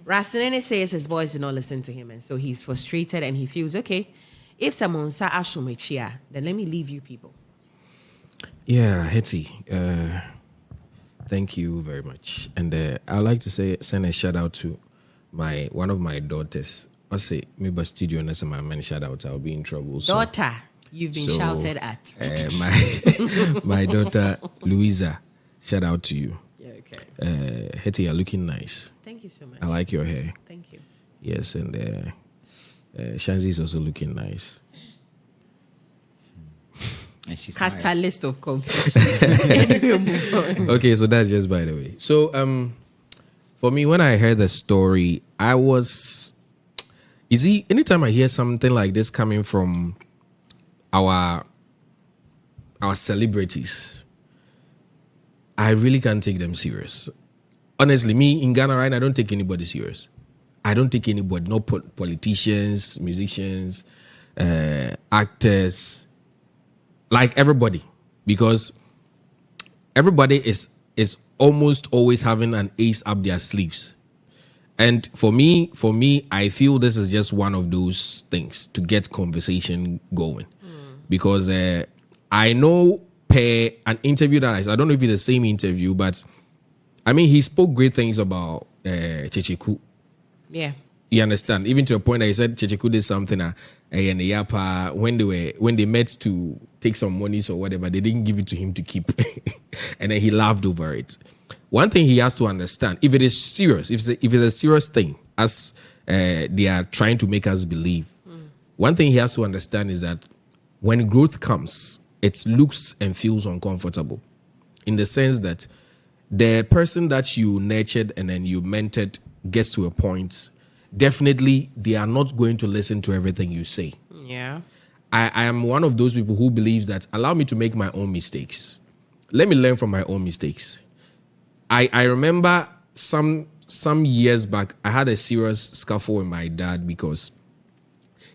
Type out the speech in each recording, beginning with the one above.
Nene says his boys do not listen to him, and so he's frustrated and he feels, okay, if someone sa ashumechia, then let me leave you people. Yeah, Hetty, thank you very much. And I'd like to send a shout out to one of my daughters. I say, maybe studio and my man shout out, I'll be in trouble. Daughter, you've been shouted at. My daughter, Louisa, shout out to you. Okay. Hetty, you're looking nice. Thank you so much. I like your hair. Thank you. Yes, and Shanzi is also looking nice. And she's catalyst of confusion. Anyway, move on. Okay, so that's just by the way. So for me, when I heard the story, anytime I hear something like this coming from our celebrities, I really can't take them serious. Honestly, me in Ghana right now, I don't take anybody serious. I don't take anybody, no politicians, musicians, actors, like everybody, because everybody is almost always having an ace up their sleeves. And for me, I feel this is just one of those things to get conversation going. Because I know an interview that I don't know if it's the same interview, but I mean, he spoke great things about Checheku. Yeah. You understand? Even to the point that he said Checheku did something and Yapa, when they met to take some monies or whatever, they didn't give it to him to keep. And then he laughed over it. One thing he has to understand, if it is serious, if it's a serious thing, as they are trying to make us believe, one thing he has to understand is that when growth comes, it looks and feels uncomfortable, in the sense that the person that you nurtured and then you mentored gets to a point, definitely they are not going to listen to everything you say. Yeah. I am one of those people who believes that allow me to make my own mistakes. Let me learn from my own mistakes. I remember some years back, I had a serious scuffle with my dad because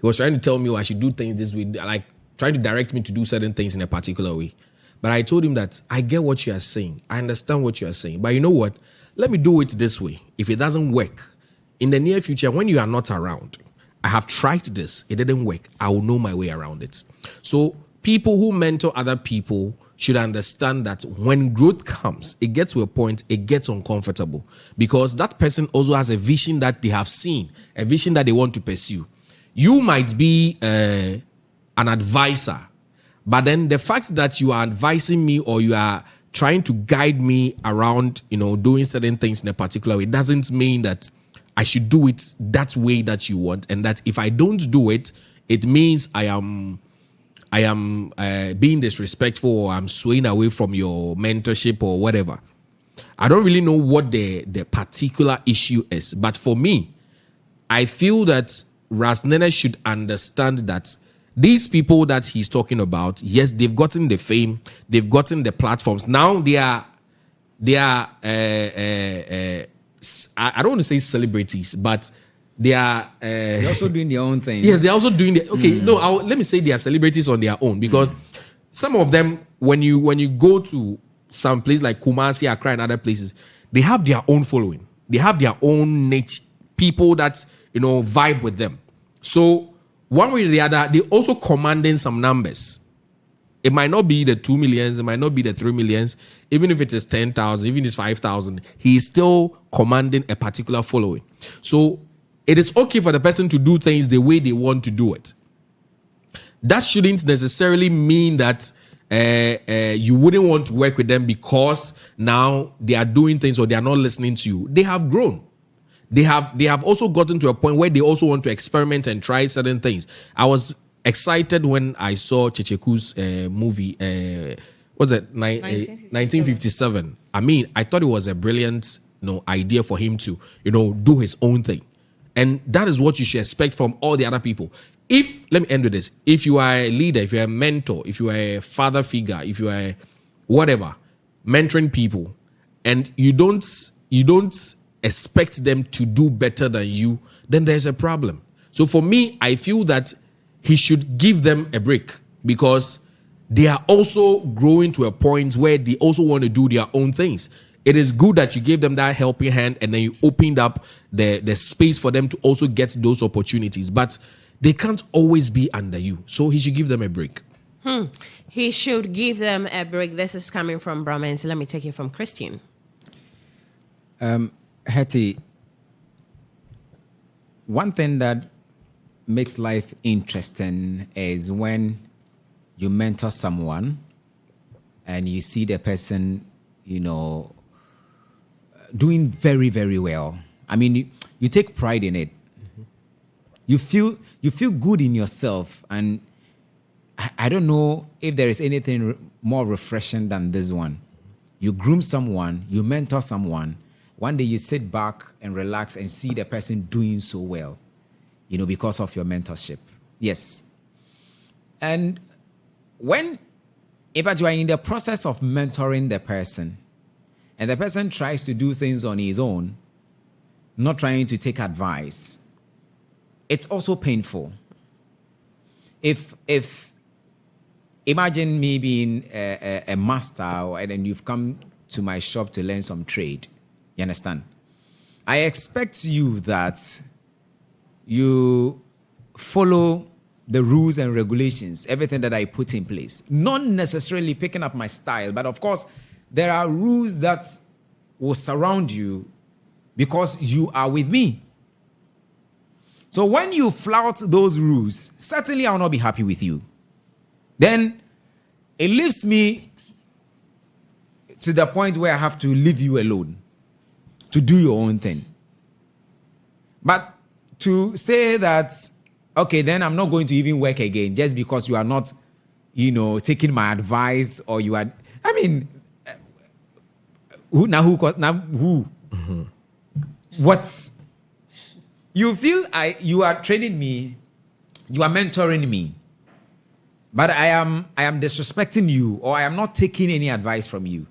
he was trying to tell me I should do things this way, like trying to direct me to do certain things in a particular way. But I told him that I get what you are saying. I understand what you are saying. But you know what? Let me do it this way. If it doesn't work, in the near future, when you are not around, I have tried this. It didn't work. I will know my way around it. So people who mentor other people should understand that when growth comes, it gets to a point, it gets uncomfortable because that person also has a vision that they have seen, a vision that they want to pursue. You might be an advisor, but then the fact that you are advising me or you are trying to guide me around, doing certain things in a particular way doesn't mean that I should do it that way that you want, and that if I don't do it, it means I am being disrespectful or I'm swaying away from your mentorship or whatever. I don't really know what the particular issue is, but for me, I feel that Nene should understand that these people that he's talking about, yes, they've gotten the fame, they've gotten the platforms. Now they are I don't want to say celebrities, but they are they're also doing their own thing. Yes, they're also doing the let me say they are celebrities on their own, because some of them, when you go to some place like Kumasi, Accra, and other places, they have their own following. They have their own niche, people that vibe with them. So one way or the other, they also commanding some numbers. It might not be the 2 millions, it might not be the 3 millions, even if it is 10,000, even if it's 5,000, he is still commanding a particular following. So it is okay for the person to do things the way they want to do it. That shouldn't necessarily mean that you wouldn't want to work with them because now they are doing things or they are not listening to you. They have grown. They have also gotten to a point where they also want to experiment and try certain things. I was excited when I saw Checheku's movie, was it 1957? I mean, I thought it was a brilliant idea for him to do his own thing. And that is what you should expect from all the other people. Let me end with this. If you are a leader, if you're a mentor, if you are a father figure, if you are whatever, mentoring people, and you don't expect them to do better than you, then there's a problem. So for me, I feel that he should give them a break, because they are also growing to a point where they also want to do their own things. it is good that you gave them that helping hand and then you opened up the space for them to also get those opportunities. But they can't always be under you. So he should give them a break. He should give them a break. This is coming from Brahman. So let me take it from Christian. Hetty, one thing that makes life interesting is when you mentor someone and you see the person, doing very, very well. I mean, you take pride in it. You feel good in yourself, and I don't know if there is anything more refreshing than this one. You groom someone, you mentor someone. One day you sit back and relax and see the person doing so well, because of your mentorship. Yes. And if you are in the process of mentoring the person, and the person tries to do things on his own, not trying to take advice, it's also painful. If imagine me being a master and then you've come to my shop to learn some trade. You understand? I expect you that you follow the rules and regulations, everything that I put in place. Not necessarily picking up my style, but of course, there are rules that will surround you because you are with me. So when you flout those rules, certainly I will not be happy with you. Then it leaves me to the point where I have to leave you alone to do your own thing. But to say that, okay, then I'm not going to even work again just because you are not, taking my advice, or you are, I mean, who? Mm-hmm. What? You feel you are training me, you are mentoring me, but I am disrespecting you, or I am not taking any advice from you.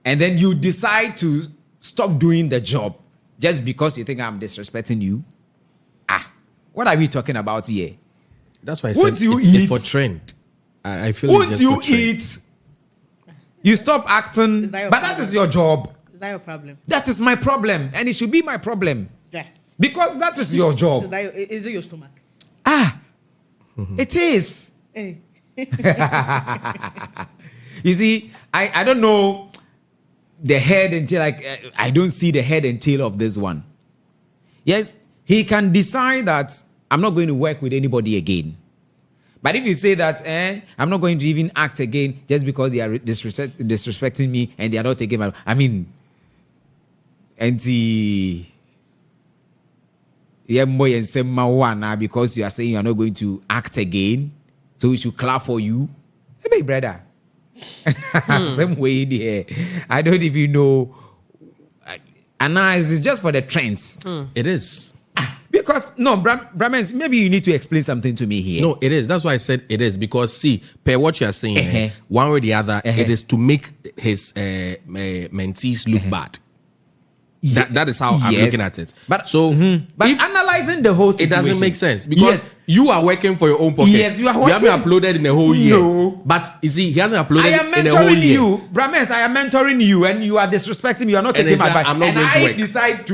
And then you decide to stop doing the job just because you think I'm disrespecting you. What are we talking about here? That's why I said it's for trend. I feel Won't you eat? You stop acting, but that is your job. Is that your problem? That is my problem, and it should be my problem. Yeah. Because that is your job. Is it your stomach? It is. Hey. You see, I don't know the head and tail. I don't see the head and tail of this one. Yes, he can decide that I'm not going to work with anybody again. But if you say that, I'm not going to even act again just because they are disrespecting me and they are not taking my... I mean, because you are saying you are not going to act again, so we should clap for you. Hey, brother. Same way there. I don't even know. Analysis is just for the trends. It is. Because, no, Brahmans, maybe you need to explain something to me here. No, it is. That's why I said it is. Because, see, per what you are saying, one way or the other, it is to make his mentees look bad. That is how I'm looking at it. But but analyzing the whole situation, it doesn't make sense because you are working for your own pocket. Yes, you are working. You haven't uploaded in a whole year. No. But you see, he hasn't uploaded in a whole year. I am mentoring you. Brahmans, I am mentoring you and you are disrespecting me. You are not taking my advice. I'm not going to work. Decide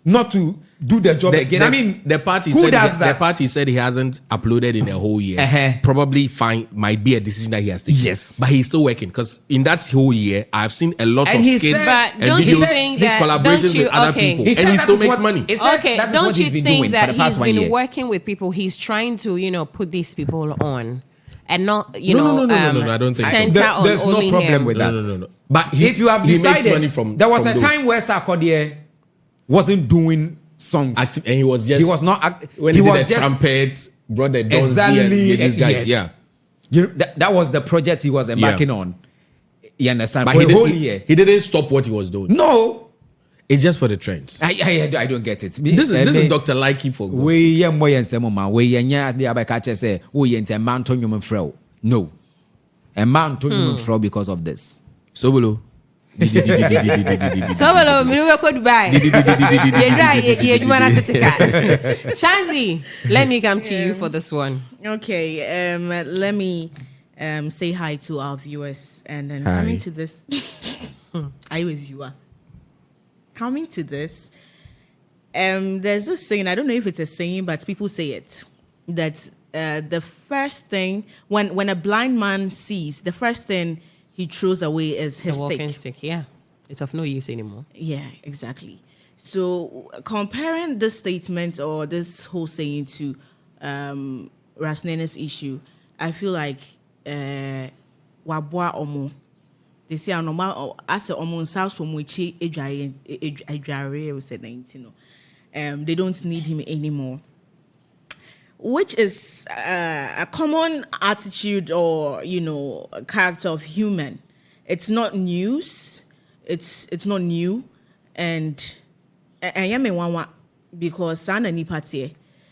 not to do the job again. I mean, the party who said does that? The party said he hasn't uploaded in a whole year. Probably might be a decision that he has taken. Yes, but he's still working because in that whole year, I've seen a lot of skits and don't you videos, think his that, collaborations with other people, and he still makes money. Don't you think that he's been working with people? He's trying to, put these people on, and not, No, I don't think so. There's no problem with that. No. But if you have decided, there was a time where Sarkodie wasn't doing songs, and he was just when he did was the just trumpet, brought the Donzi exactly and these guys. Yes. That was the project he was embarking on. You understand? But for a whole year, he didn't stop what he was doing. No, it's just for the trends. I don't get it. This is Dr. Likey for God. No, a man told you throw because of this. Sobolo. Shanzi, let me come to you for this one. Okay, let me say hi to our viewers, and then coming to this Are you a viewer? Coming to this, there's this saying, I don't know if it's a saying, but people say it, that the first thing, when a blind man sees, the first thing he throws away is his The walking stick. stick, yeah. It's of no use anymore. Yeah, exactly. So comparing this statement or this whole saying to Nene's issue, I feel like wabwa omo. They say normal as a omo south from which they don't need him anymore. Which is a common attitude or a character of human. It's not news. It's not new, and because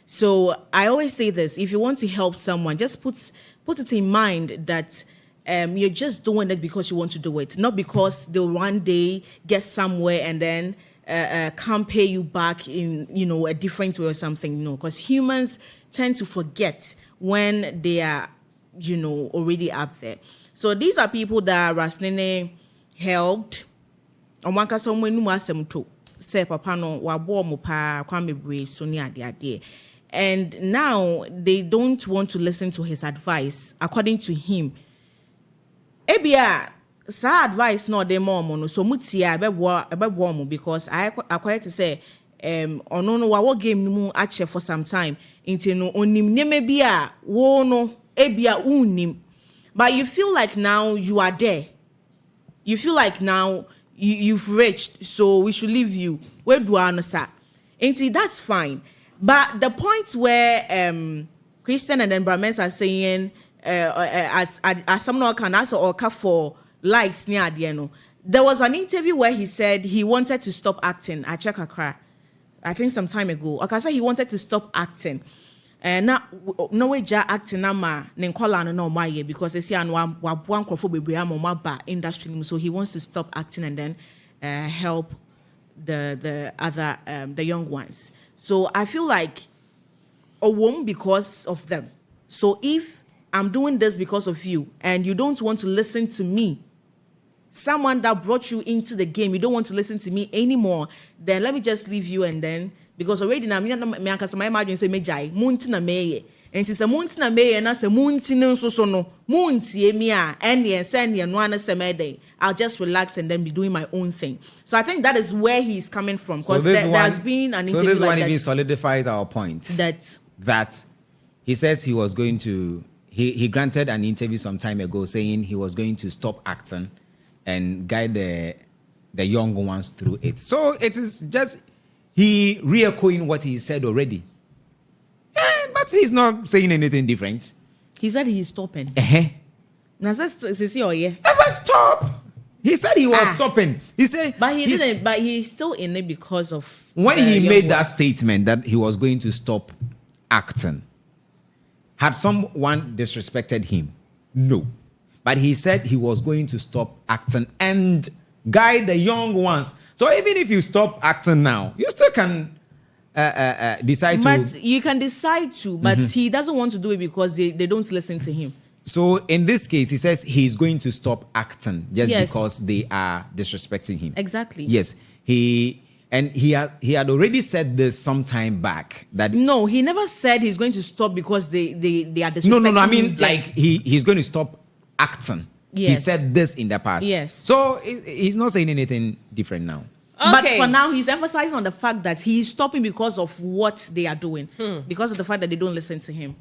so I always say this: if you want to help someone, just put it in mind that you're just doing it because you want to do it, not because they'll one day get somewhere and then can't pay you back in a different way or something. No, because humans tend to forget when they are already up there. So these are people that Nene helped. And now they don't want to listen to his advice. According to him, ebia sa advice no dey more no so mutia ebe because I quite to say ono no wa game mu ache for some time into no onim neme bia wo no ebia unim, but you feel like now you are there. You feel like now you've reached, so we should leave you. Where do I answer? And see, that's fine. But the point where Christian and then Brahmins are saying, as someone can answer or for likes near the end, there was an interview where he said he wanted to stop acting. I check a cry. I think some time ago. I can say he wanted to stop acting. Now no way ja acting nama nenkola no my year because they say wa crofo bebre amoma ba industry, so he wants to stop acting and then help the other the young ones. So I feel like a womb because of them. So if I'm doing this because of you and you don't want to listen to me, someone that brought you into the game, you don't want to listen to me anymore, then let me just leave you. And then because already now me imagine say mejai munti na meye and it's a munti na meye and I say munti no so no munti emia and send no ana semede. I'll just relax and then be doing my own thing. So I think that is where he's coming from, because there's been an interview. So this like one that, even solidifies our point that he says he was going to he granted an interview some time ago saying he was going to stop acting and guide the young ones through it. So it is just he re-echoing what he said already. But he's not saying anything different. he said he's stopping. Never stop. He said he was stopping. He said, but he didn't. But he's still in it because of when he made that statement that he was going to stop acting. Had someone disrespected him? No. But he said he was going to stop acting and guide the young ones. So even if you stop acting now, you still can decide to. But you can decide to, but he doesn't want to do it because they don't listen to him. So in this case, he says he's going to stop acting just because they are disrespecting him. Exactly. Yes. He had already said this some time back that no, he never said he's going to stop because they are disrespecting him. No. I mean, like he's going to stop acting. Yes. He said this in the past. Yes. So he's not saying anything different now. Okay. But for now, he's emphasizing on the fact that he's stopping because of what they are doing, because of the fact that they don't listen to him.